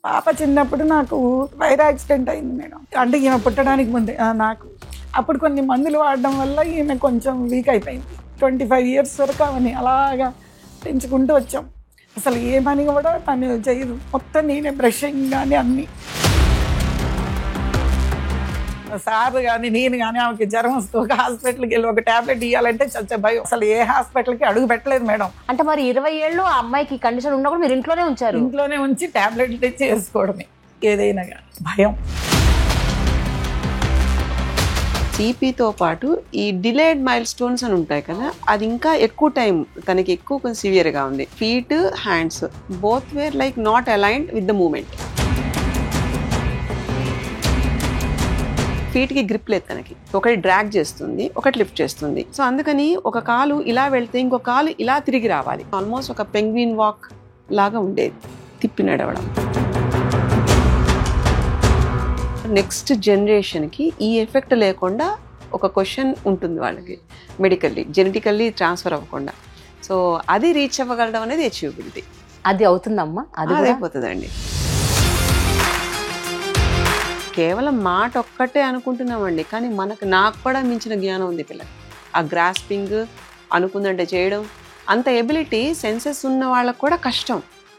పాప చిన్నప్పుడు నాకు వైర్ యాక్సిడెంట్ అయింది మేడం. అంటే ఈమె పుట్టడానికి ముందే నాకు అప్పుడు కొన్ని మందులు వాడడం వల్ల ఈమె కొంచెం వీక్ అయిపోయింది. 25 years వరకు అవన్నీ అలాగా పెంచుకుంటూ వచ్చాం. అసలు ఏ పని కూడా తను చేయదు, మొత్తం నేనే బ్రషింగ్ కానీ అన్నీ. సార్ కానీ నేను కానీ ఆమెకి జ్వరం వస్తూ ఒక హాస్పిటల్కి వెళ్ళి ఒక ట్యాబ్లెట్ ఇవ్వాలంటే చచ్చే భయం. అసలు ఏ హాస్పిటల్కి అడుగు పెట్టలేదు మేడం. అంటే మరి 20 ఏళ్ళు ఆ అమ్మాయికి కండిషన్ ఉన్నా కూడా మీరు ఇంట్లోనే ఉంచారు? ఇంట్లోనే ఉంచి ట్యాబ్లెట్ తెచ్చి వేసుకోవడమే, ఏదైనా కానీ భయం. సిపితో పాటు ఈ డిలేడ్ మైల్ స్టోన్స్ అని ఉంటాయి కదా, అది ఇంకా ఎక్కువ టైం తనకి ఎక్కువ కొంచెం సివియర్గా ఉంది. Feet hands both were like not aligned with the moment. ఫీట్కి గ్రిప్ లేదు తనకి, ఒకటి డ్రాగ్ చేస్తుంది, ఒకటి లిఫ్ట్ చేస్తుంది. సో అందుకని ఒక కాలు ఇలా వెళ్తే ఇంకో కాలు ఇలా తిరిగి రావాలి. ఆల్మోస్ట్ ఒక పెంగ్విన్ వాక్ లాగా ఉండేది, తిప్పి నడవడం. నెక్స్ట్ జనరేషన్కి ఈ ఎఫెక్ట్ లేకుండా ఒక క్వశ్చన్ ఉంటుంది వాళ్ళకి, మెడికల్లీ జెనెటికల్లీ ట్రాన్స్ఫర్ అవ్వకుండా. సో అది రీచ్ అవ్వగలడం అనేది అచీవబిలిటీ. అది అవుతుందమ్మా? అది అయిపోతుందండి. కేవలం మాట ఒక్కటే అనుకుంటున్నామండి, కానీ నాకు కూడా మించిన జ్ఞానం ఉంది పిల్లకి. ఆ గ్రాస్పింగ్, అనుకుందంటే చేయడం, అంత ఎబిలిటీ సెన్సెస్ ఉన్న వాళ్ళకు కూడా కష్టం.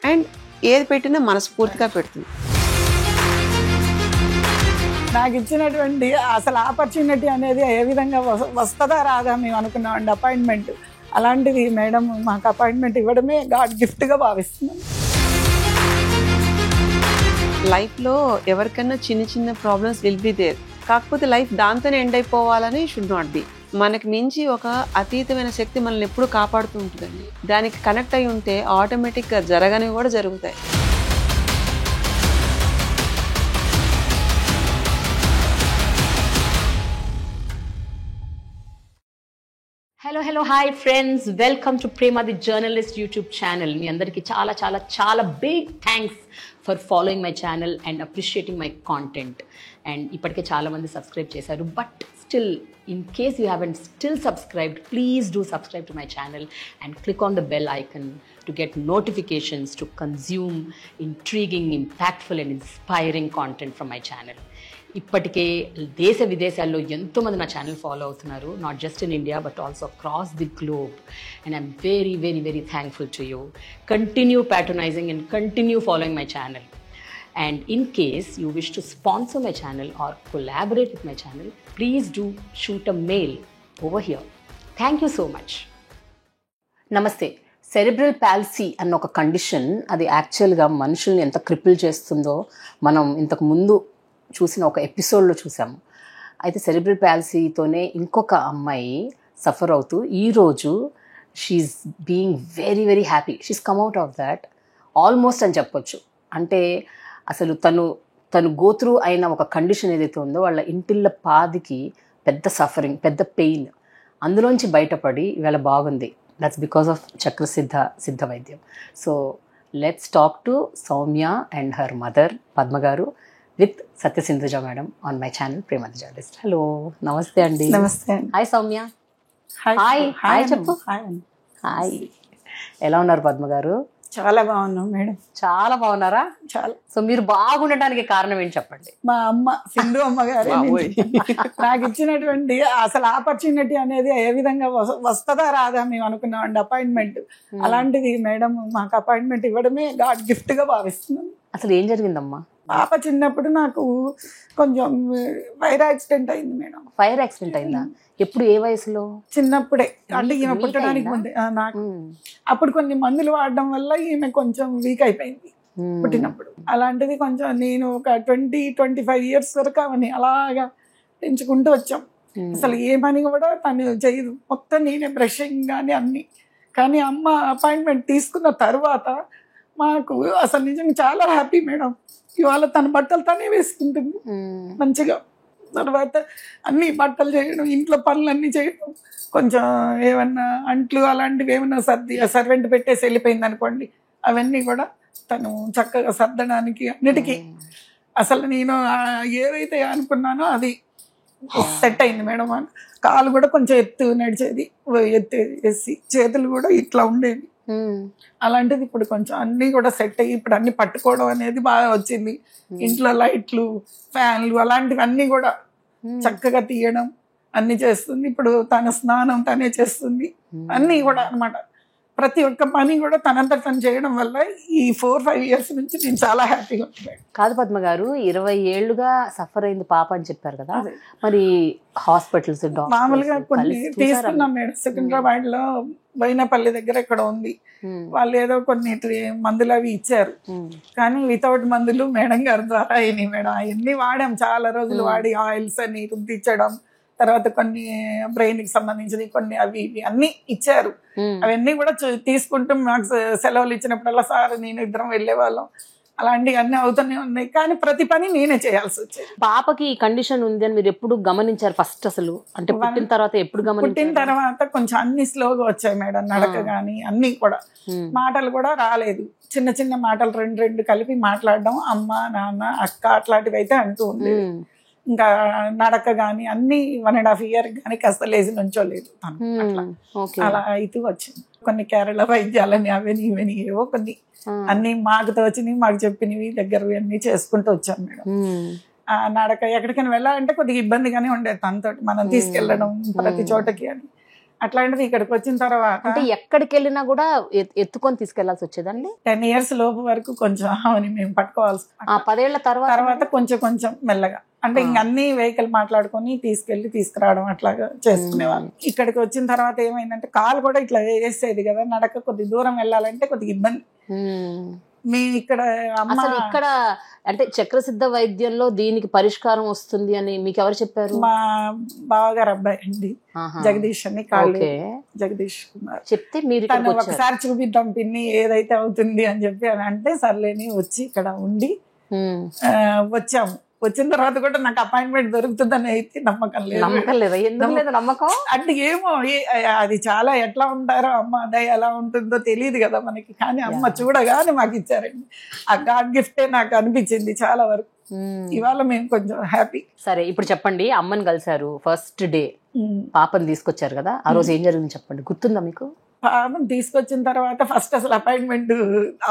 అండ్ ఏది పెట్టినా మనస్ఫూర్తిగా పెడుతుంది. నాకు ఇచ్చినటువంటి అసలు ఆపర్చునిటీ అనేది ఏ విధంగా వస్తుందా రాదా మేము అనుకున్నామండి, అపాయింట్మెంట్. అలాంటిది మేడం మాకు అపాయింట్మెంట్ ఇవ్వడమే గాడ్ గిఫ్ట్గా భావిస్తున్నాం. లైఫ్లో ఎవరికైనా చిన్న చిన్న ప్రాబ్లమ్స్ విల్ బి దేర్, కాకపోతే లైఫ్ దాంతోనే ఎండ్ అయిపోవాలని షుడ్ నాట్ బి. మనకి మించి ఒక అతీతమైన శక్తి మనల్ని ఎప్పుడూ కాపాడుతూ ఉంటుందండి. దానికి కనెక్ట్ అయి ఉంటే ఆటోమేటిక్గా జరగనివి కూడా జరుగుతాయి. Hello hi friends, welcome to Prema the journalist YouTube channel. మీ అందరికీ చాలా చాలా చాలా big thanks for following my channel and appreciating my content. And ఇప్పటికే చాలామంది సబ్స్క్రైబ్ చేశారు, but still in case you haven't still subscribed, please do subscribe to my channel and click on the bell icon to get notifications to consume intriguing, impactful and inspiring content from my channel. ఇప్పటికే దేశ విదేశాల్లో ఎంతోమంది నా channel follow అవుతున్నారు, not just in India but also across the globe. And I'm very very very thankful to you. Continue patronising and continue following my channel. And in case you wish to sponsor my channel or collaborate with my channel, please do shoot a mail over here. Thank you so much. నమస్తే. Cerebral palsy అన్న ఒక condition, అది యాక్చువల్గా మనుషుల్ని ఎంత cripple చేస్తుందో మనం ఇంతకు ముందు చూసిన ఒక ఎపిసోడ్లో చూసాము. అయితే సెరిబ్రల్ పాల్సీతోనే ఇంకొక అమ్మాయి సఫర్ అవుతూ ఈరోజు she's being very very happy. She's come out of that almost అని చెప్పొచ్చు. అంటే అసలు తను గోత్రూ అయిన ఒక కండిషన్ ఏదైతే ఉందో వాళ్ళ ఇంటిళ్ళ పాదికి పెద్ద సఫరింగ్, పెద్ద పెయిన్, అందులోంచి బయటపడి ఇవాళ బాగుంది. దట్స్ బికాస్ ఆఫ్ సిద్ధ వైద్యం. So let's talk to Soumya and her mother Padma గారు with Satyasindhuja madam on my channel Prema the journalist. Hello, నమస్తే అండి. నమస్తే. హాయ్ సౌమ్య. హాయ్ హాయ్ చెప్పు. హాయ్, ఎలా ఉన్నారు పద్మ గారు? చాలా బాగున్నాం మేడం. చాలా బాగున్నారా? చాలా. సో మీరు బాగుండటానికి కారణం ఏంటి చెప్పండి. మా అమ్మ సింధు అమ్మ గారు నాకు ఇచ్చినటువంటి అసలు ఆపర్చునిటీ అనేది ఏ విధంగా వస్తుందా రాదా మేము అనుకున్నామండి, అపాయింట్మెంట్. అలాంటిది మేడం మాకు అపాయింట్మెంట్ ఇవ్వడమే గాడ్ గిఫ్ట్గా భావిస్తున్నాం. అసలు ఏం జరిగిందమ్మా? పాప చిన్నప్పుడు నాకు కొంచెం వైర్ యాక్సిడెంట్ అయింది మేడం. ఫైర్ యాక్సిడెంట్ అయిందా? ఎప్పుడు, ఏ వయసులో? చిన్నప్పుడే, అంటే ఈమె పుట్టడానికి ముందే నాకు. అప్పుడు కొన్ని మందులు వాడడం వల్ల ఈమె కొంచెం వీక్ అయిపోయింది పుట్టినప్పుడు. అలాంటిది కొంచెం నేను ఒక 20-25 years వరకు అవన్నీ అలాగా పెంచుకుంటూ వచ్చాం. అసలు ఏ పని కూడా తను చేయదు, మొత్తం నేనే బ్రషింగ్ కానీ అన్నీ. కానీ అమ్మ అపాయింట్మెంట్ తీసుకున్న తర్వాత మాకు అసలు నిజంగా చాలా హ్యాపీ మేడం. ఇవాళ తన బట్టలు తనే వేసుకుంటుంది మంచిగా. తర్వాత అన్ని బట్టలు చేయడం, ఇంట్లో పనులన్నీ చేయడం, కొంచెం ఏమన్నా అంట్లు అలాంటివి ఏమన్నా సర్వెంట్ పెట్టేసి వెళ్ళిపోయింది అనుకోండి, అవన్నీ కూడా తను చక్కగా సర్దడానికి అన్నిటికీ. అసలు నేను ఏదైతే అనుకున్నానో అది సెట్ అయింది మేడం. కాలు కూడా కొంచెం ఎత్తు నడిచేది, ఎత్తు వేసి చేతులు కూడా ఇట్లా ఉండేవి. అలాంటిది ఇప్పుడు కొంచెం అన్ని కూడా సెట్ అయ్యి ఇప్పుడు అన్ని పట్టుకోవడం అనేది బాగా వచ్చింది. ఇంట్లో లైట్లు, ఫ్యాన్లు అలాంటివన్నీ కూడా చక్కగా తీయడం అన్ని చేస్తుంది. ఇప్పుడు తన స్నానం తనే చేస్తుంది, అన్నీ కూడా అన్నమాట. ప్రతి ఒక్క పని కూడా తనంతట తను చేయడం వల్ల ఈ 4-5 ఇయర్స్ నుంచి నేను చాలా హ్యాపీగా ఉంటాను. కాదు పద్మ గారు, 20 ఏళ్ళుగా సఫర్ అయింది పాప అని చెప్పారు కదా, మరి హాస్పిటల్స్ మామూలుగా కొన్ని తీసుకున్నాం మేడం. సికింద్రాబాద్ లో బైనపల్లి దగ్గర ఇక్కడ ఉంది, వాళ్ళు ఏదో కొన్ని మందులు అవి ఇచ్చారు, కానీ వితౌట్ మందులు మేడం గారి ద్వారా అయినాయి మేడం. అవన్నీ వాడాం, చాలా రోజులు వాడి ఆయిల్స్ అని రుద్దించడం, తర్వాత కొన్ని బ్రెయిన్ కి సంబంధించిన కొన్ని అవి ఇవి అన్ని ఇచ్చారు. అవన్నీ కూడా తీసుకుంటూ మాకు సెలవులు ఇచ్చినప్పుడల్లా సార్ నేను ఇద్దరం వెళ్ళేవాళ్ళం. అలాంటివి అన్ని అవుతూనే ఉన్నాయి, కానీ ప్రతి పని నేనే చేయాల్సి వచ్చేది. పాపకి ఈ కండిషన్ ఉంది అని మీరు ఎప్పుడు గమనించారు ఫస్ట్? అసలు అంటే పుట్టిన తర్వాత ఎప్పుడు గమనించారు? పుట్టిన తర్వాత కొంచెం అన్ని స్లోగా వచ్చాయి మేడం, నడక గాని అన్ని కూడా. మాటలు కూడా రాలేదు, చిన్న చిన్న మాటలు రెండు కలిపి మాట్లాడడం, అమ్మ నాన్న అక్క అట్లాంటివి అయితే అంటూ ఉండేది. ఇంకా నడక గాని అన్ని 1.5 year కానీ కాస్త లేచి నుంచోలేదు తను. అలా అయితే వచ్చింది. కొన్ని కేరళ వైద్యాలని అవని ఇవని ఏవో కొన్ని అన్ని మాకు తోచినవి మాకు చెప్పినవి దగ్గరవి అన్ని చేసుకుంటూ వచ్చాం మేడం. నడక ఎక్కడికైనా వెళ్ళాలంటే కొద్దిగా ఇబ్బందిగానే ఉండేది తనతో, మనం తీసుకెళ్ళడం ప్రతి చోటకి అని. అట్లాంటిది ఇక్కడికి వచ్చిన తర్వాత అంటే ఎక్కడికి వెళ్ళినా కూడా ఎత్తుకొని తీసుకెళ్లాల్సి వచ్చేదండి. 10 years లోపు వరకు కొంచెం ఆమెని మేము పట్టుకోవాల్సి, 10 ఏళ్ల తర్వాత కొంచెం మెల్లగా అంటే ఇంక అన్ని వెహికల్ మాట్లాడుకొని తీసుకెళ్లి తీసుకురావడం అట్లాగా చేసుకునేవాళ్ళం. ఇక్కడికి వచ్చిన తర్వాత ఏమైందంటే కాలు కూడా ఇట్లా వేసేది కదా, నడక కొద్ది దూరం వెళ్ళాలంటే కొద్దిగా ఇబ్బంది. మీ ఇక్కడ అసలు ఇక్కడ అంటే చక్రసిద్ధ వైద్యంలో దీనికి పరిష్కారం వస్తుంది అని మీకు ఎవరు చెప్పారు? మా బావగారు అబ్బాయి అండి, జగదీష్ అని, కాళ్ళు జగదీష్ కుమార్ చెప్తే మీరు ఒకసారి చూపిద్దాం పిన్ని ఏదైతే అవుతుంది అని చెప్పి అని అంటే సర్లేని వచ్చి ఇక్కడ ఉండి వచ్చాము. వచ్చిన తర్వాత కూడా నాకు అపాయింట్మెంట్ దొరుకుతుందని అయితే నమ్మకం లేదు. ఎందుకు లేదు నమ్మకం? అంటే ఏమో అది చాలా ఎట్లా ఉంటారో అమ్మ అదే ఎలా ఉంటుందో తెలియదు కదా మనకి, కానీ అమ్మ చూడగానే మాకు ఇచ్చారండి. ఆ గాడ్ గిఫ్టే నాకు అనిపించింది చాలా వరకు. ఇవాళ మేము కొంచెం హ్యాపీ. సరే ఇప్పుడు చెప్పండి, అమ్మని కలిసారు ఫస్ట్ డే, పాపని తీసుకొచ్చారు కదా, ఆ రోజు ఏం జరిగింది చెప్పండి, గుర్తుందా మీకు? పాపం తీసుకొచ్చిన తర్వాత ఫస్ట్ అసలు అపాయింట్మెంట్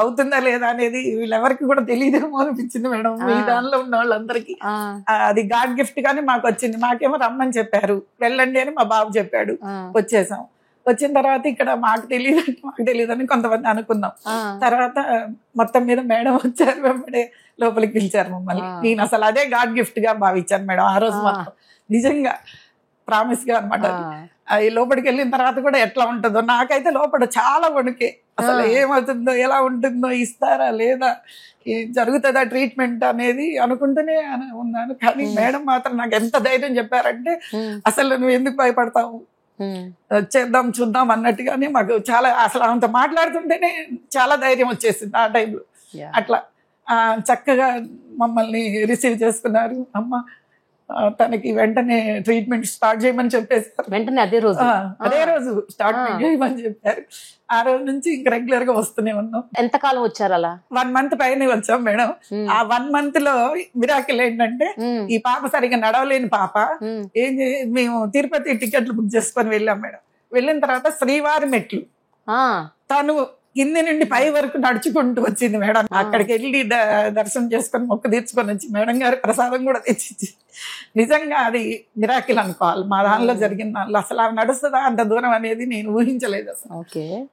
అవుతుందా లేదా అనేది వీళ్ళెవరికి కూడా తెలియదేమో అనిపించింది మేడం, ఈ దానిలో ఉన్న వాళ్ళందరికీ. అది గాడ్ గిఫ్ట్ గానీ మాకు వచ్చింది. మాకేమో రమ్మని చెప్పారు, వెళ్ళండి అని మా బాబు చెప్పాడు, వచ్చేసాం. వచ్చిన తర్వాత ఇక్కడ మాకు తెలియదు అని కొంతమంది అనుకున్నాం. తర్వాత మొత్తం మీద మేడం వచ్చారు, వెంబడే లోపలికి పిలిచారు మమ్మల్ని. నేను అసలు అదే గాడ్ గిఫ్ట్ గా భావించాను మేడం ఆ రోజు మొత్తం, నిజంగా ప్రామిస్ గా అనమాట. అది లోపలికి వెళ్ళిన తర్వాత కూడా ఎట్లా ఉంటుందో నాకైతే లోపల చాలా వణుకే, అసలు ఏమవుతుందో ఎలా ఉంటుందో, ఇస్తారా లేదా, జరుగుతుందా ట్రీట్మెంట్ అనేది అనుకుంటూనే ఉన్నాను. కానీ మేడం మాత్రం నాకు ఎంత ధైర్యం చెప్పారంటే, అసలు నువ్వు ఎందుకు భయపడతావు, చేద్దాం చూద్దాం అన్నట్టుగానే మాకు చాలా, అసలు అంత మాట్లాడుతుంటేనే చాలా ధైర్యం వచ్చేసింది ఆ టైంలో. అట్లా చక్కగా మమ్మల్ని రిసీవ్ చేసుకున్నారు. అమ్మ తనకి వెంటనే ట్రీట్మెంట్ స్టార్ట్ చేయమని చెప్పేసారు. వెంటనే అదే రోజు స్టార్ట్ చేయమని చెప్పారు. ఆ రోజు నుంచి ఇంక రెగ్యులర్ గా వస్తూనే ఉన్నాం. ఎంతకాలం వచ్చారు అలా? 1 month పైన వచ్చాం మేడం. ఆ 1 month లో మిరాకిల్ ఏంటంటే, ఈ పాప సరిగా నడవలేని పాప, మేము తిరుపతి టికెట్లు బుక్ చేసుకొని వెళ్ళాం మేడం. వెళ్ళిన తర్వాత శ్రీవారి మెట్లు తను కింది నుండి పై వరకు నడుచుకుంటూ వచ్చింది మేడం. అక్కడికి వెళ్ళి దర్శనం చేసుకొని మొక్కు తీర్చుకొని వచ్చి మేడం గారు ప్రసాదం కూడా తెచ్చి, నిజంగా అది మిరాకిల్ అనుకోవాలి మా దానిలో జరిగిన దానిలో. అసలు అవి నడుస్తుందా అంత దూరం అనేది నేను ఊహించలేదు అసలు.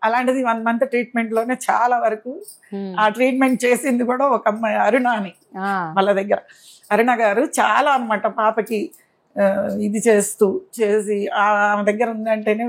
అలాంటిది 1 month ట్రీట్మెంట్ లోనే చాలా వరకు ఆ ట్రీట్మెంట్ చేసింది కూడా ఒక అమ్మాయి అరుణ అని వాళ్ళ దగ్గర. అరుణ గారు చాలా అన్నమాట పాపకి ఇది చేసి ఆమె దగ్గర ఉందంటేనే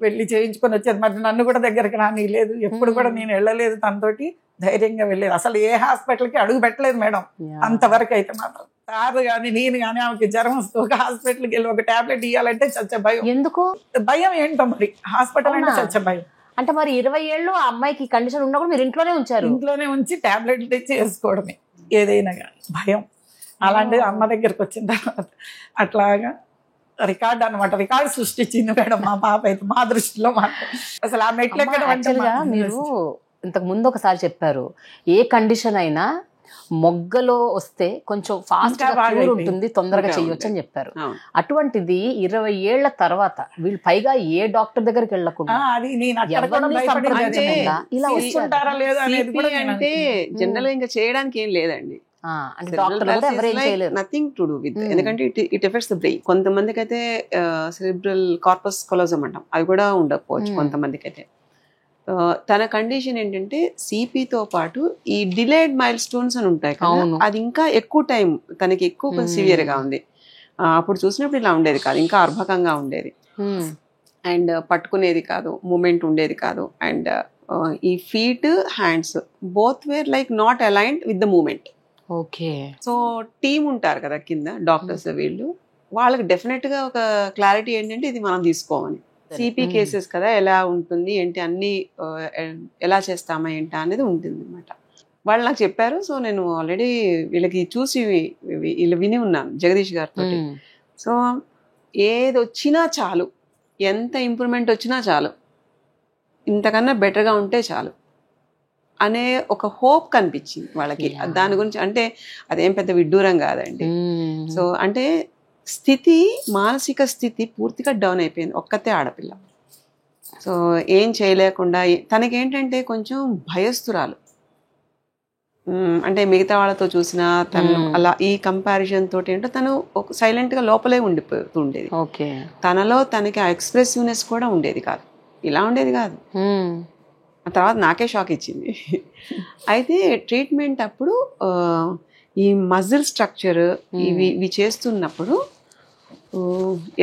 వెళ్ళి చేయించుకొని వచ్చేది. మరి నన్ను కూడా దగ్గరికి రానిలేదు, ఎప్పుడు కూడా నేను వెళ్ళలేదు తనతోటి, ధైర్యంగా వెళ్ళేది. అసలు ఏ హాస్పిటల్కి అడుగు పెట్టలేదు మేడం అంతవరకు అయితే మాత్రం. సార్ కానీ నేను కానీ ఆమెకి జ్వరం వస్తే ఒక హాస్పిటల్కి వెళ్ళి ఒక టాబ్లెట్ ఇవ్వాలంటే చచ్చ భయం. ఎందుకు భయం ఏంటో మరి, హాస్పిటల్ అంటే చచ్చ భయం. అంటే మరి 20 ఏళ్ళు ఆ అమ్మాయికి కండిషన్ ఉన్నా కూడా మీరు ఇంట్లోనే ఉంచారు? ఇంట్లోనే ఉంచి టాబ్లెట్లు తెచ్చి వేసుకోవడమే ఏదైనా కానీ, భయం. అలాంటిది అమ్మ దగ్గరకు వచ్చిన తర్వాత అట్లాగా రికార్డ్ అనమాట, రికార్డు సృష్టించింది మేడం మా పాప అయితే మా దృష్టిలో. మాత్రం అసలు ఆ మెట్లు ఎక్కడం అంటే, మీరు ఇంతకు ముందు ఒకసారి చెప్పారు, ఏ కండిషన్ అయినా మొగ్గలో వస్తే కొంచెం ఫాస్ట్ గా ఇంకా బాగా cure అయిపోయింది. ఉంటుంది, తొందరగా ఇంకా చేయొచ్చు అని చెప్పారు. అవును. అటువంటిది 20 ఏళ్ల తర్వాత వీళ్ళు పైగా ఏ డాక్టర్ దగ్గరికి వెళ్ళకుండా అది నేను అక్కడ కూడా ఎవరిని భయపడేది సంప్రదించకుండా అదే. ఇలా తీసుకుంటారా లేదా అనేది CP కూడా నేను అంటే అనుకున్నాను. జనరల్ గా ఇంకా చేయడానికి ఏం లేదండి. అంటే డాక్టర్ కూడా ఎవరేం చేయలేరు. నథింగ్ టు డూ విత్, ఎందుకంటే ఇట్ ఎఫెక్ట్స్ ద బ్రెయిన్. కొంతమందికి అయితే సెరిబ్రల్ కార్పస్ కొలోజం అంటాం, అది కూడా ఉండకపోవచ్చు కొంతమందికి అయితే. తన కండిషన్ ఏంటంటే సిపితో పాటు ఈ డిలేడ్ మైల్ స్టోన్స్ అని ఉంటాయి కదా, అవును. అది ఇంకా ఎక్కువ టైం తనకి ఎక్కువ కొంచెం సివియర్ గా ఉంది. అప్పుడు చూసినప్పుడు ఇలా ఉండేది కాదు, ఇంకా అర్భకంగా ఉండేది. అండ్ పట్టుకునేది కాదు, మూమెంట్ ఉండేది కాదు. అండ్ ఈ feet hands both were like not aligned with the movement. Okay. So team ఉంటారు కదా కింద డాక్టర్స్, వీళ్ళు వాళ్ళకి డెఫినెట్ గా ఒక క్లారిటీ ఏంటంటే ఇది మనం తీసుకోమని. సిపి కేసెస్ కదా, ఎలా ఉంటుంది ఏంటి అన్ని ఎలా చేస్తామా ఏంటా అనేది ఉంటుంది అనమాట. వాళ్ళు నాకు చెప్పారు. సో నేను ఆల్రెడీ వీళ్ళకి చూసి వీళ్ళు విని ఉన్నాను జగదీష్ గారితో. సో ఏది వచ్చినా చాలు, ఎంత ఇంప్రూవ్మెంట్ వచ్చినా చాలు, ఇంతకన్నా బెటర్గా ఉంటే చాలు అనే ఒక హోప్ కనిపించింది వాళ్ళకి. దాని గురించి అంటే అదేం పెద్ద విడ్డూరం కాదండి. సో అంటే స్థితి, మానసిక స్థితి పూర్తిగా డౌన్ అయిపోయింది, ఒక్కతే ఆడపిల్ల. సో ఏం చేయలేకుండా తనకేంటంటే కొంచెం భయస్తురాలు. అంటే మిగతా వాళ్ళతో చూసినా తను అలా ఈ కంపారిజన్ తోటి ఏంటో తను సైలెంట్ గా లోపలే ఉండిపోతుండేది. తనలో తనకి ఆ ఎక్స్ప్రెసివ్నెస్ కూడా ఉండేది కాదు, ఇలా ఉండేది కాదు. ఆ తర్వాత నాకే షాక్ ఇచ్చింది. అయితే ట్రీట్మెంట్ అప్పుడు ఈ మజిల్ స్ట్రక్చర్ ఇవి చేస్తున్నప్పుడు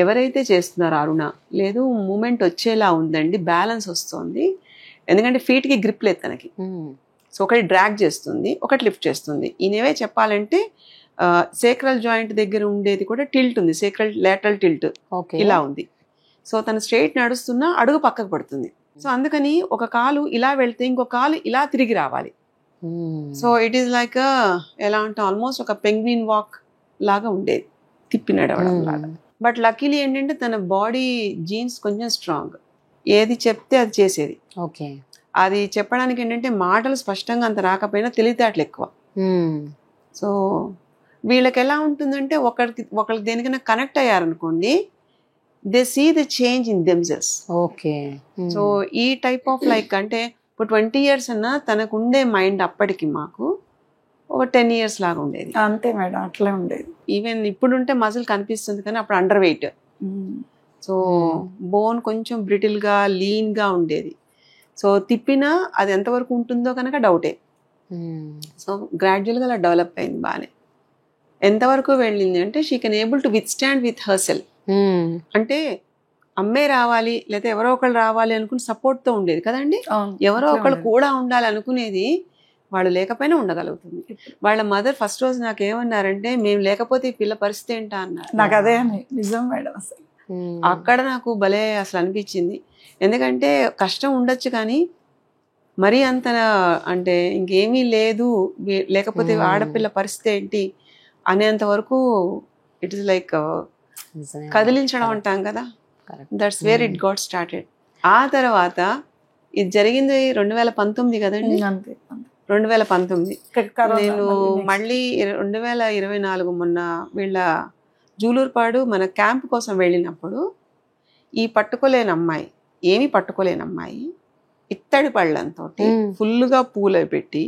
ఎవరైతే చేస్తున్నారో అరుణ, లేదు మూమెంట్ వచ్చేలా ఉందండి, బ్యాలెన్స్ వస్తుంది. ఎందుకంటే ఫీట్కి గ్రిప్ లేదు తనకి. సో ఒకటి డ్రాగ్ చేస్తుంది, ఒకటి లిఫ్ట్ చేస్తుంది. ఈయనవే చెప్పాలంటే సేక్రల్ జాయింట్ దగ్గర ఉండేది కూడా టిల్ట్ ఉంది, సేక్రల్ లేటరల్ టిల్ట్ ఇలా ఉంది. సో తను స్ట్రైట్ నడుస్తున్నా అడుగు పక్కకు పడుతుంది. సో అందుకని ఒక కాలు ఇలా వెళ్తే ఇంకో కాలు ఇలా తిరిగి రావాలి. సో ఇట్ ఈస్ లైక్ ఎలా అంటే ఆల్మోస్ట్ ఒక పెంగ్విన్ వాక్ లాగా ఉండేది, తిప్పి నడవడం లాగా. బట్ లక్కీలీ ఏంటంటే తన బాడీ జీన్స్ కొంచెం స్ట్రాంగ్, ఏది చెప్తే అది చేసేది. అది చెప్పడానికి ఏంటంటే మాటలు స్పష్టంగా అంత రాకపోయినా తెలివితేటలు ఎక్కువ. సో వీళ్ళకి ఎలా ఉంటుందంటే ఒకరికి దేనికైనా కనెక్ట్ అయ్యారనుకోండి, they see the change in themselves. So ఈ టైప్ ఆఫ్ లైక్ అంటే ఇప్పుడు 20 years అన్నా తనకు ఉండే మైండ్ అప్పటికి మాకు ఒక 10 years లాగా ఉండేది. అంతే మేడం, అట్లే ఉండేది. ఈవెన్ ఇప్పుడుంటే మజిల్ కనిపిస్తుంది కానీ అప్పుడు అండర్ వెయిట్. సో బోన్ కొంచెం బ్రిటిల్ గా లీన్ గా ఉండేది. సో తిప్పినా అది ఎంతవరకు ఉంటుందో కనుక డౌటే. సో గ్రాడ్యువల్ గా అలా డెవలప్ అయింది బాగానే. ఎంతవరకు వెళ్ళింది అంటే she can able to with stand with her self. అంటే అమ్మే రావాలి లేదా ఎవరో ఒకళ్ళు రావాలి అనుకుని సపోర్ట్ తో ఉండేది కదండి. ఎవరో ఒకళ్ళు కూడా ఉండాలి అనుకునేది, వాళ్ళు లేకపోయినా ఉండగలుగుతుంది. వాళ్ళ మదర్ ఫస్ట్ రోజు నాకు ఏమన్నారంటే, మేము లేకపోతే ఈ పిల్ల పరిస్థితి ఏంటా అన్నారు. నాకు అదే నిజం మేడం. అసలు అక్కడ నాకు భలే అసలు అనిపించింది. ఎందుకంటే కష్టం ఉండొచ్చు కానీ మరీ అంత అంటే ఇంకేమీ లేదు, లేకపోతే ఆడపిల్ల పరిస్థితి ఏంటి అనేంత వరకు ఇట్ ఇస్ లైక్ కదిలించడం అంటాం కదా, that's where it got started. ఆ తర్వాత ఇది జరిగింది 2019 కదండి. 2019 నేను మళ్ళీ 2024 మొన్న వీళ్ళ జూలూరుపాడు మన క్యాంప్ కోసం వెళ్ళినప్పుడు ఈ పట్టుకోలేని అమ్మాయి, ఏమీ పట్టుకోలేని అమ్మాయి ఇత్తడి పళ్ళంతో ఫుల్గా పూలు పెట్టి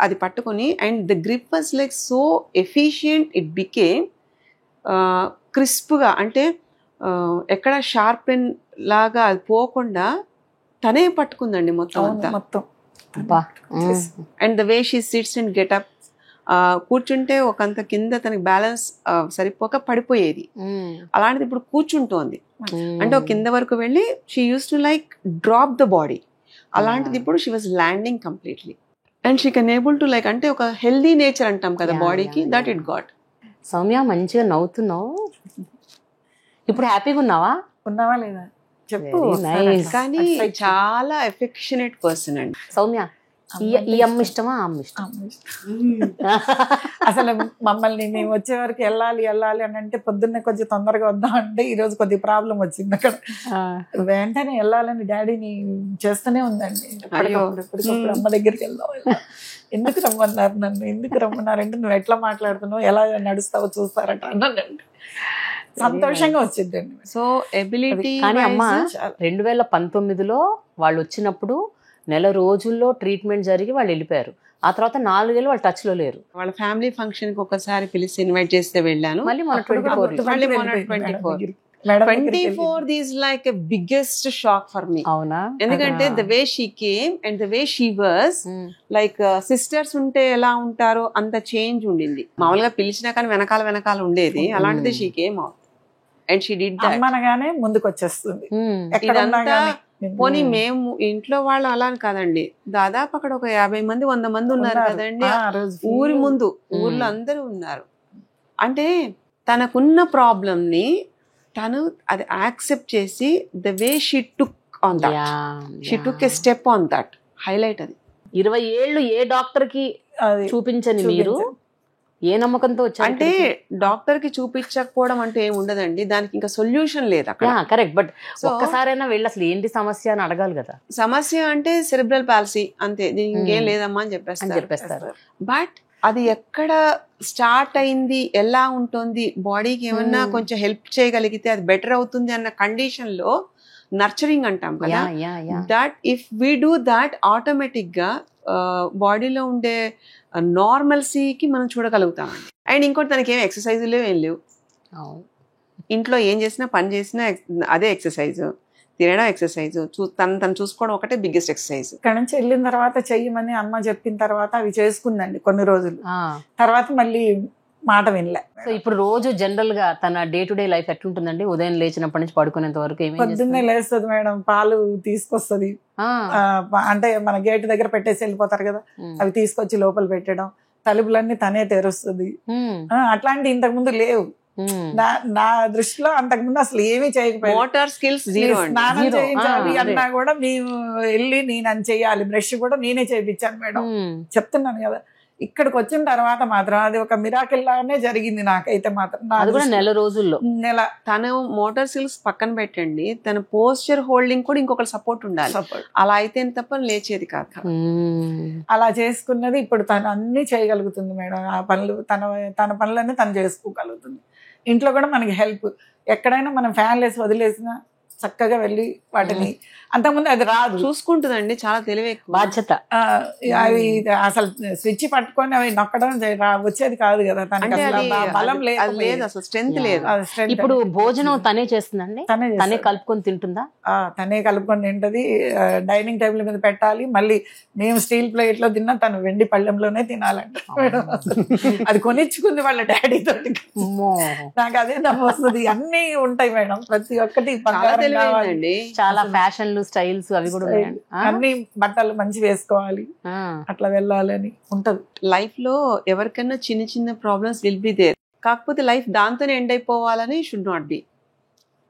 అది పట్టుకొని, and the grip was like so efficient, it became క్రిస్ప్గా, అంటే ఎక్కడ షార్పెన్ లాగా అది పోకుండా తనే పట్టుకుందండి మొత్తం అంతా. And the way she sits and getup, కూర్చుంటే ఒకంత కింద తనకి బ్యాలెన్స్ సరిపోక పడిపోయేది. అలాంటిది ఇప్పుడు కూర్చుంటోంది అంటే ఒక కింద వరకు వెళ్ళి she use to like drop the body. అలాంటిది ఇప్పుడు she was landing completely and she can able to like, అంటే ఒక హెల్దీ నేచర్ అంటాం కదా బాడీకి, దట్ ఇట్ గాట్. సౌమ్య మంచిగా నవ్వుతున్నావు, ఇప్పుడు హ్యాపీగా ఉన్నావా? ఉన్నావా లేదా చెప్పు. కానీ చాలా ఎఫెక్షనేట్ పర్సన్ అండి సౌమ్య. ఈ అమ్మ ఇష్టమా అమ్మ ఇష్టం? అసలు మమ్మల్ని మేము వచ్చే వరకు వెళ్ళాలి అని అంటే పొద్దున్నే కొంచెం తొందరగా వద్దాం అంటే ఈ రోజు కొద్ది ప్రాబ్లం వచ్చింది అక్కడ. వెంటనే వెళ్ళాలని డాడీని చేస్తూనే ఉందండి. ఎప్పటికప్పుడు అమ్మ దగ్గరికి వెళ్దాం. ఎందుకు రమ్మన్నారు నన్ను, ఎందుకు రమ్మన్నారంటే నువ్వు ఎట్లా మాట్లాడుతున్నావు, ఎలా నడుస్తావో చూస్తారట అన్నానండి. సంతోషంగా వచ్చిందండి. So ability. కానీ అమ్మ 2019లో వాళ్ళు వచ్చినప్పుడు నెల రోజుల్లో ట్రీట్మెంట్ జరిగి వాళ్ళు వెళ్ళిపోయారు. ఆ తర్వాత 4 ఏళ్ళు వాళ్ళు టచ్ లో లేరు. వాళ్ళ ఫ్యామిలీ ఫంక్షన్ కి ఒకసారి పిలిచి ఇన్వైట్ చేస్తే వెళ్ళాను. మళ్ళీ మన 24 is like a biggest shock for me. అవునా? ఎందుకంటే the way she came and the way she was like sisters ఉంటే ఎలా ఉంటారో అంత చేంజ్ ఉండింది. మామూలుగా పిలిచినా కానీ వెనకాల ఉండేది. అలాంటిది she came out and she did that. అమ్మనగానే ముందుకు వచ్చేస్తుంది. ఇదంతా పోనీ మేము ఇంట్లో వాళ్ళు అలా కాదండి, దాదాపు అక్కడ ఒక 50 మంది 100 మంది ఉన్నారు కదండి ఊరి ముందు. ఊర్లో అందరూ ఉన్నారు. అంటే తనకున్న ప్రాబ్లం ని తను అది యాక్సెప్ట్ చేసి the way she took on that, she took a step on that, highlight. అది 20 ఏళ్ళు ఏ డాక్టర్ కి చూపించని మీరు ఏ నమ్మకంతో వచ్చారు? అంటే డాక్టర్ కి చూపించకపోవడం అంటే ఏమి ఉండదండి, దానికి ఇంకా సొల్యూషన్ లేదు అక్కడ. కరెక్ట్. బట్ ఒక్కసారైనా వెళ్ళి అసలు ఏంటి సమస్య అని అడగాలి కదా. సమస్య అంటే సెరిబ్రల్ పాలసీ అంతే, దీనికి ఇంకేం లేదమ్మా అని చెప్పేస్తారు. బట్ అది ఎక్కడ స్టార్ట్ అయింది, ఎలా ఉంటుంది, బాడీకి ఏమన్నా కొంచెం హెల్ప్ చేయగలిగితే అది బెటర్ అవుతుంది అన్న కండిషన్ లో నర్చరింగ్ అంటాం కదా. That if we do that automatic గా బాడీలో ఉండే నార్మల్సీకి మనం చూడగలుగుతామండి. అండ్ ఇంకోటి తనకి ఏం ఎక్సర్సైజ్ లేవు, ఏం లేవు. ఇంట్లో ఏం చేసినా పని చేసినా అదే ఎక్సర్సైజ్, తినడం ఎక్సర్సైజ్, తను చూసుకోవడం ఒకటే బిగ్గెస్ట్ ఎక్సర్సైజ్. ఇక్కడ నుంచి వెళ్ళిన తర్వాత చెయ్యమని అమ్మ చెప్పిన తర్వాత అవి చేసుకుందండి కొన్ని రోజులు. తర్వాత మళ్ళీ మాట వినలే. సో ఇప్పుడు రోజు జనరల్ గా తన డే టు డే లైఫ్ ఎట్లుంటుందండి? ఉదయం లేచినప్పటి నుంచి పడుకునేంత వరకు పొద్దున్నే లేస్తుంది మేడం, పాలు తీసుకొస్తుంది. అంటే మన గేట్ దగ్గర పెట్టేసి వెళ్ళిపోతారు కదా, అవి తీసుకొచ్చి లోపల పెట్టడం, తలుపులన్నీ తనే తెరుస్తుంది. అట్లాంటి ఇంతకు ముందు లేవు నా దృష్టిలో. అంతకుముందు అసలు ఏమీ చేయకపోయింది. మోటార్ స్కిల్స్ స్నానం చేయించాలి అన్నా కూడా మేము వెళ్ళి నేను చెయ్యాలి. బ్రష్ కూడా నేనే చేయించాను మేడం, చెప్తున్నాను కదా. ఇక్కడికి వచ్చిన తర్వాత మాత్రం అది ఒక మిరాకిల్ లాగానే జరిగింది నాకైతే మాత్రం. నెల రోజుల్లో తను మోటార్ స్కిల్స్ పక్కన పెట్టండి, తన పోస్చర్ హోల్డింగ్ కూడా ఇంకొకటి సపోర్ట్ ఉండాలి. అలా అయితే తప్ప లేచేది కాదు. అలా చేసుకున్నది ఇప్పుడు తను అన్ని చేయగలుగుతుంది మేడం. ఆ పనులు తన పనులన్నీ తను చేసుకోగలుగుతుంది. ఇంట్లో కూడా మనకి హెల్ప్, ఎక్కడైనా మనం ఫ్యాన్ వేసి వదిలేసినా చక్కగా వెళ్ళి వాటిని, అంతకుముందు అది రాదు, చూసుకుంటుందండి. చాలా తెలివి, బాధ్యత. అవి అసలు స్విచ్ పట్టుకొని అవి నొక్కడం వచ్చేది కాదు కదా, తనకి బలం లేదు, అసలు స్ట్రెంత్ లేదు. ఇప్పుడు భోజనం తనే చేస్తుందండి, తనే కలుపుకొని తింటుందా? తనే కలుపుకొని తింటది. డైనింగ్ టేబుల్ మీద పెట్టాలి, మళ్ళీ మేము స్టీల్ ప్లేట్ లో తిన్నా తను వెండి పళ్ళెంలోనే తినాలంట. అది కొనిచ్చుకుంది వాళ్ళ డాడీ తోటి. నాకు అదే నమ్మొస్తుంది. అన్ని ఉంటాయి మేడం, ప్రతి ఒక్కటి చాలా ఫ్యాషన్లు, స్టైల్స్ అవి కూడా ఉన్నాయండి. అన్ని బట్టలు మంచి వేసుకోవాలి, అట్లా వెళ్ళాలని ఉంటది. లైఫ్ లో ఎవరికైనా చిన్న చిన్న ప్రాబ్లమ్స్ విల్ బి దేర్, కాకపోతే లైఫ్ దాంతోనే ఎండ్ అయిపోవాలని షుడ్ నాట్ బి.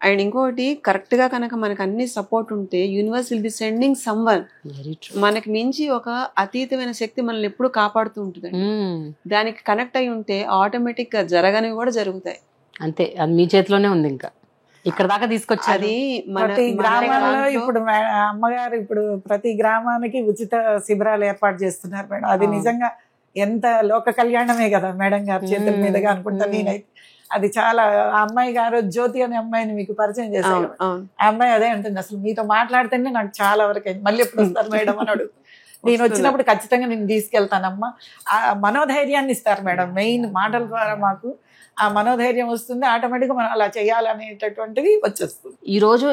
అండ్ ఇంకోటి, కరెక్ట్ గా కనుక మనకు అన్ని సపోర్ట్ ఉంటే universe will be sending someone. మనకి మించి ఒక అతీతమైన శక్తి మనల్ని ఎప్పుడు కాపాడుతూ ఉంటుంది. దానికి కనెక్ట్ అయి ఉంటే ఆటోమేటిక్ గా జరగనివి కూడా జరుగుతాయి. అంతే, అది మీ చేతిలోనే ఉంది. ఇంకా ఇక్కడ దాకా తీసుకొచ్చేది ప్రతి గ్రామాల్లో ఇప్పుడు అమ్మగారు ఇప్పుడు ప్రతి గ్రామానికి ఉచిత శిబిరాలు ఏర్పాటు చేస్తున్నారు మేడం. అది నిజంగా ఎంత లోక కళ్యాణమే కదా మేడం గారి చేతుల మీదుగా అనుకుంటా నేనైతే. అది చాలా, ఆ అమ్మాయి గారు జ్యోతి అనే అమ్మాయిని మీకు పరిచయం చేశారు. ఆ అమ్మాయి అదే అంటుంది, అసలు మీతో మాట్లాడితేనే నాకు చాలా వరకు అయింది, మళ్ళీ ఎప్పుడు వస్తారు మేడం అని అడుగుతుంది. నేను వచ్చినప్పుడు ఖచ్చితంగా నేను తీసుకెళ్తానమ్మా. ఆ మనోధైర్యాన్ని ఇస్తారు మేడం. మెయిన్ మాటల ద్వారా మాకు ఆ మనోధైర్యం వస్తుంది, ఆటోమేటిక్గా మనం అలా చేయాలనేటటువంటిది వచ్చేస్తుంది. ఈ రోజు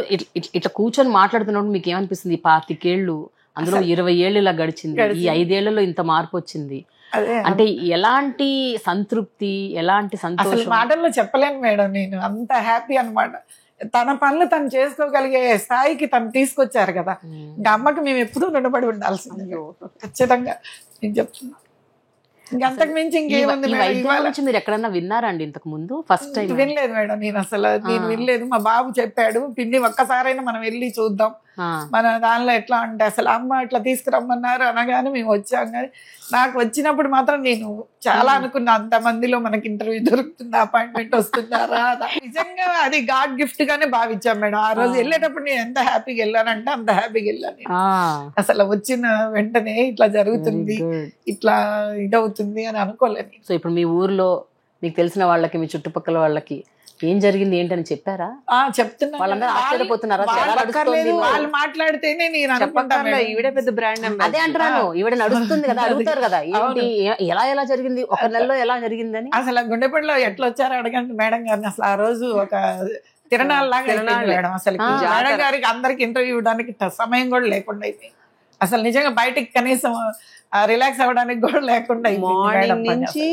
ఇట్లా కూర్చొని మాట్లాడుతున్నప్పుడు మీకు ఏమనిపిస్తుంది? 25 ఏళ్ళు, అందులో 20 ఏళ్ళు ఇలా గడిచింది, ఈ 5 ఏళ్లలో ఇంత మార్పు వచ్చింది అంటే ఎలాంటి సంతృప్తి, ఎలాంటి సంతోషం మాటల్లో చెప్పలేను మేడం. నేను అంత హ్యాపీ అన్నమాట. తన పనులు తను చేసుకోగలిగే స్థాయికి తను తీసుకొచ్చారు కదా. ఇంకా అమ్మకి మేము ఎప్పుడూ రుణపడి ఉండాల్సింది ఖచ్చితంగా, నేను చెప్తున్నా. ఇంకంతకు మించి ఇంకేముంది మేడం? మీరు ఎక్కడన్నా విన్నారండి ఇంతకు ముందు? ఫస్ట్ టైం వినలేదు మేడం. నేను వినలేదు. మా బాబు చెప్పాడు, పిన్ని ఒక్కసారైనా మనం వెళ్ళి చూద్దాం మన దానిలో ఎట్లా అంటే అసలు అమ్మ ఇట్లా తీసుకురమ్మన్నారు అనగానే మేము వచ్చాం. కానీ నాకు వచ్చినప్పుడు మాత్రం నేను చాలా అనుకున్నా, అంతమందిలో మనకి ఇంటర్వ్యూ దొరుకుతుందా, అపాయింట్మెంట్ వస్తుందా రాదా. నిజంగా అది గాడ్ గిఫ్ట్ గానే భావించాం మేడం. ఆ రోజు వెళ్ళేటప్పుడు నేను ఎంత హ్యాపీగా వెళ్ళానంటే అంత హ్యాపీగా వెళ్ళాను. అసలు వచ్చిన వెంటనే ఇట్లా జరుగుతుంది, ఇట్లా ఇదవుతుంది అని అనుకోలేదు. సో ఇప్పుడు మీ ఊర్లో మీకు తెలిసిన వాళ్ళకి, మీ చుట్టుపక్కల వాళ్ళకి ఏం జరిగింది ఏంటని చెప్పారా? చెప్తున్నా. వాళ్ళందరూ ఆశ్చర్యపోతున్నారా? వాళ్ళు మాట్లాడితేనే నేను అనుకుంటాను ఈవిడే పెద్ద బ్రాండ్. అదే అంటున్నాను, ఈవిడ నడుస్తుంది కదా, అడుగుతారు కదా ఏంటి ఎలా జరిగింది, ఒక నెలలో ఎలా జరిగిందని. అసలు గుండెపల్లిలో ఎట్లా వచ్చారో అడగండి మేడం గారిని. అసలు ఆ రోజు ఒక తిరణాలలాగా మేడం. అసలు మేడం గారికి అందరికి ఇంటర్వ్యూ ఇవ్వడానికి సమయం కూడా లేకుండా అయిపోయింది. అసలు నిజంగా బయటికి కనీసం రిలాక్స్ అవ్వడానికి కూడా లేకుండా మార్నింగ్ నుంచి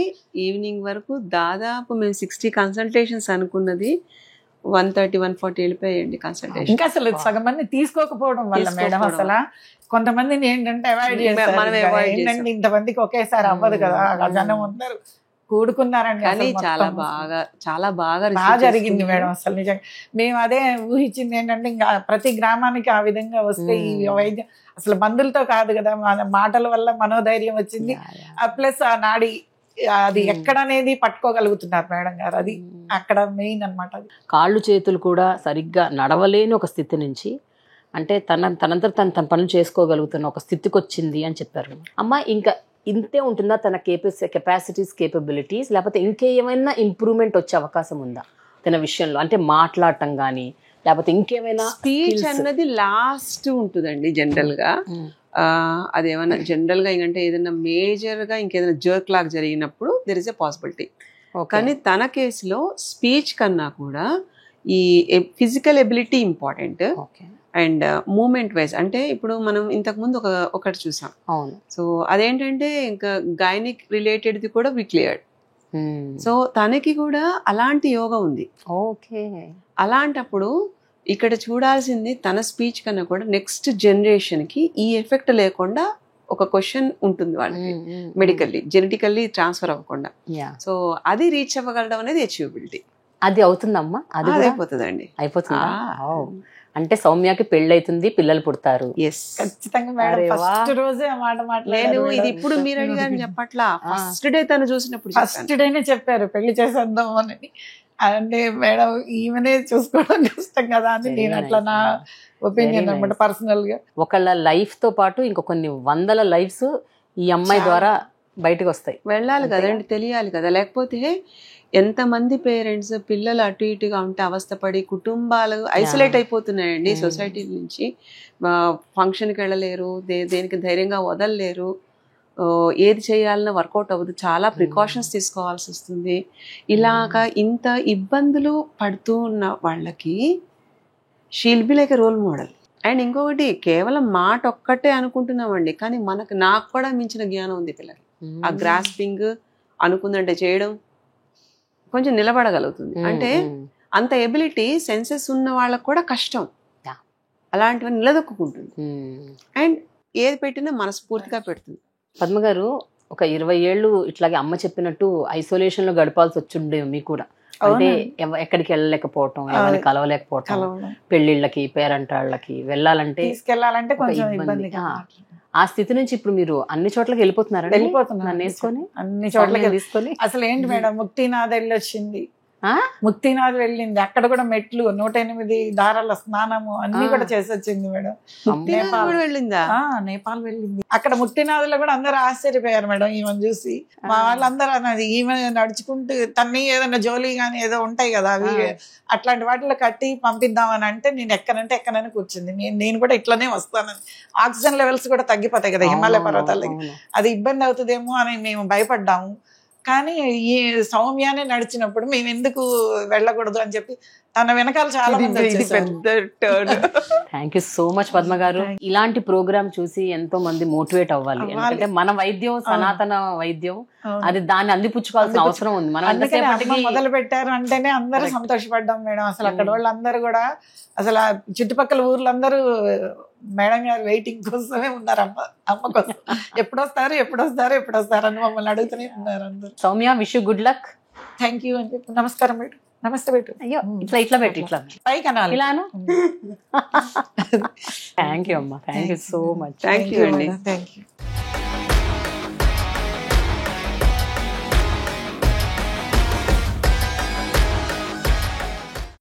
ఈవినింగ్ వరకు దాదాపు మేము 60 కన్సల్టేషన్స్ అనుకున్నది 130-140 వెళ్ళిపోయాయండి కన్సల్టేషన్. ఇంకా అసలు సగం మంది తీసుకోకపోవడం వల్ల మేడం అసలు కొంతమందిని ఏంటంటే అవాయిడ్ చేస్తారు. ఏంటంటే ఇంతమందికి ఒకేసారి అవ్వదు కదా, జనం అందరూ కూడుకున్నారండి. కానీ చాలా బాగా జరిగింది మేడం. అసలు నిజంగా మేము అదే ఊహించింది ఏంటంటే ఇంకా ప్రతి గ్రామానికి ఆ విధంగా వస్తే ఈ వైద్యం అసలు మందులతో కాదు కదా, మన మాటల వల్ల మనోధైర్యం వచ్చింది. ప్లస్ ఆ నాడి అది ఎక్కడనేది పట్టుకోగలుగుతున్నారు మేడం గారు. అది అక్కడ మెయిన్ అన్నమాట. అది కాళ్ళు చేతులు కూడా సరిగ్గా నడవలేని ఒక స్థితి నుంచి అంటే తనంతా తన పనులు చేసుకోగలుగుతున్న ఒక స్థితికి వచ్చింది అని చెప్పారు. అమ్మ ఇంకా ఇంతే ఉంటుందా తన కెపాసిటీస్, కేపబిలిటీస్, లేకపోతే ఇంకేమైనా ఇంప్రూవ్మెంట్ వచ్చే అవకాశం ఉందా తన విషయంలో? అంటే మాట్లాడటం కానీ లేకపోతే ఇంకేమైనా? స్పీచ్ అన్నది లాస్ట్ ఉంటుందండి జనరల్ గా. అదేమన్నా జనరల్ గా ఏంటంటే ఏదైనా మేజర్ గా ఇంకేదైనా జర్క్ లాగా జరిగినప్పుడు దెర్ ఇస్ ఎ పాసిబిలిటీ. కానీ తన కేసులో స్పీచ్ కన్నా కూడా ఈ physical ability important. And movement wise అంటే ఇప్పుడు మనం ఇంతకు ముందు ఒకటి చూసాం. సో అదేంటంటే ఇంకా గైనిక్ రిలేటెడ్ది కూడా వి క్లియర్డ్. సో తనకి కూడా అలాంటి యోగా ఉంది. ఓకే, అలాంటప్పుడు ఇక్కడ చూడాల్సింది తన స్పీచ్ కన్నా కూడా నెక్స్ట్ జనరేషన్ కి ఈ ఎఫెక్ట్ లేకుండా ఒక క్వశ్చన్ ఉంటుంది వాళ్ళకి, మెడికల్లీ జెనెటికల్లీ ట్రాన్స్ఫర్ అవ్వకుండా. సో అది రీచ్ అవ్వగలడం అనేది అచీవబిలిటీ. అది అవుతుందమ్మా? అది అయిపోతుందండి. అయిపోతుందా? అంటే సౌమ్యకి పెళ్ళైతుంది, పిల్లలు పుడతారు. ఖచ్చితంగా మేడం. ఫస్ట్ రోజే ఆ మాట మాట్లాడారు. ఇది ఇప్పుడు మీరు అడిగారు చెప్పట్లా, ఫస్ట్ డే తను చూసినప్పుడు ఫస్ట్ డేనే చెప్పారు పెళ్లి చేసేద్దాం అని. అంటే మేడం ఈమెనే చూసుకోవడం కష్టం కదా అని నేను అట్లా నా ఒపీనియన్ అనమాట పర్సనల్ గా. ఒకళ్ళ లైఫ్ తో పాటు ఇంకో కొన్ని వందల లైఫ్స్ ఈ అమ్మాయి ద్వారా బయటకు వస్తాయి. వెళ్ళాలి కదండి, తెలియాలి కదా. లేకపోతే ఎంతమంది పేరెంట్స్ పిల్లలు అటు ఇటుగా ఉంటే అవస్థపడి కుటుంబాలు ఐసోలేట్ అయిపోతున్నాయండి సొసైటీ నుంచి. ఫంక్షన్కి వెళ్ళలేరు, దేనికి ధైర్యంగా వదలలేరు, ఏది చేయాలన్నా వర్కౌట్ అవ్వదు, చాలా ప్రికాషన్స్ తీసుకోవాల్సి వస్తుంది. ఇలాగా ఇంత ఇబ్బందులు పడుతూ ఉన్న వాళ్ళకి she'll be like a role model. And ఇంకొకటి కేవలం మాట ఒక్కటే అనుకుంటున్నామండి, కానీ నాకు కూడా మించిన జ్ఞానం ఉంది పిల్లకి. ఆ గ్రాస్పింగ్ అనుకుందంటే చేయడం కొంచెం నిలబడగలుగుతుంది. అంటే అంత ఎబిలిటీ సెన్సెస్ ఉన్న వాళ్ళకు కూడా కష్టం, అలాంటివి నిలదొక్కుంటుంది. అండ్ ఏది పెట్టినా మనస్ఫూర్తిగా పెడుతుంది. పద్మ గారు ఒక 20 ఏళ్ళు ఇట్లాగే అమ్మ చెప్పినట్టు ఐసోలేషన్ లో గడపాల్సి వచ్చిండే మీకు కూడా. అంటే ఎక్కడికి వెళ్ళలేకపోవటం, ఎవరిని కలవలేకపోవటం, పెళ్లిళ్ళకి పేరంటాళ్ళకి వెళ్ళాలంటే కొంచెం ఇబ్బంది. ఆ స్థితి నుంచి ఇప్పుడు మీరు అన్ని చోట్లకి వెళ్ళిపోతున్నారు. వేసుకొని అన్ని చోట్లకి తీసుకొని అసలు ఏంటి మేడం ముక్తినాథ్ వెళ్ళొచ్చింది, ముక్తినాథ్ వెళ్ళింది. అక్కడ కూడా మెట్లు 108 దారాల స్నానము అన్ని కూడా చేసి వచ్చింది మేడం. నేపాల్ వెళ్ళింది. అక్కడ ముక్తినాథ్ లో కూడా అందరూ ఆశ్చర్యపోయారు మేడం ఈమెను చూసి. మా వాళ్ళందరూ అన్నది ఈమె నడుచుకుంటూ తన్ని ఏదైనా జోలీ గానీ ఏదో ఉంటాయి కదా అవి అట్లాంటి వాటిలో కట్టి పంపిద్దామని అంటే నేను ఎక్కనంటే కూర్చుంది. నేను కూడా ఇట్లానే వస్తానని. ఆక్సిజన్ లెవెల్స్ కూడా తగ్గిపోతాయి కదా హిమాలయ పర్వతాలకి, అది ఇబ్బంది అవుతుందేమో అని మేము భయపడ్డాము. కానీ ఈ సౌమ్యానే నడిచినప్పుడు మేము ఎందుకు వెళ్ళకూడదు అని చెప్పి తన వెనకాల చాలా మంది. Thank you so much Padma గారు. ఇలాంటి ప్రోగ్రామ్ చూసి ఎంతో మంది మోటివేట్ అవ్వాలి. ఎందుకంటే మన వైద్యం సనాతన వైద్యం, అది దాన్ని అందిపుచ్చుకోవాల్సిన అవసరం ఉంది. మనం మొదలు పెట్టారు అంటేనే అందరూ సంతోషపడ్డాం మేడం. అసలు అక్కడ వాళ్ళందరూ కూడా అసలు చుట్టుపక్కల ఊర్లందరూ మేడం గారు వెయిటింగ్ కోసమే ఉన్నారు. అమ్మ కోసం ఎప్పుడు వస్తారు అని మమ్మల్ని అడుగుతూనే ఉన్నారు అందరూ. Soumya, wish you good luck. Thank you అని చెప్పి నమస్కారం మేడం. నమస్తే పెట్టు. అయ్యో ఇట్లా ఇట్లా పెట్టి ఇట్లా పైకి అనాలి. ఇలాను. థ్యాంక్ యూ అమ్మా, thank you so much. Thank you అండి. Thank you.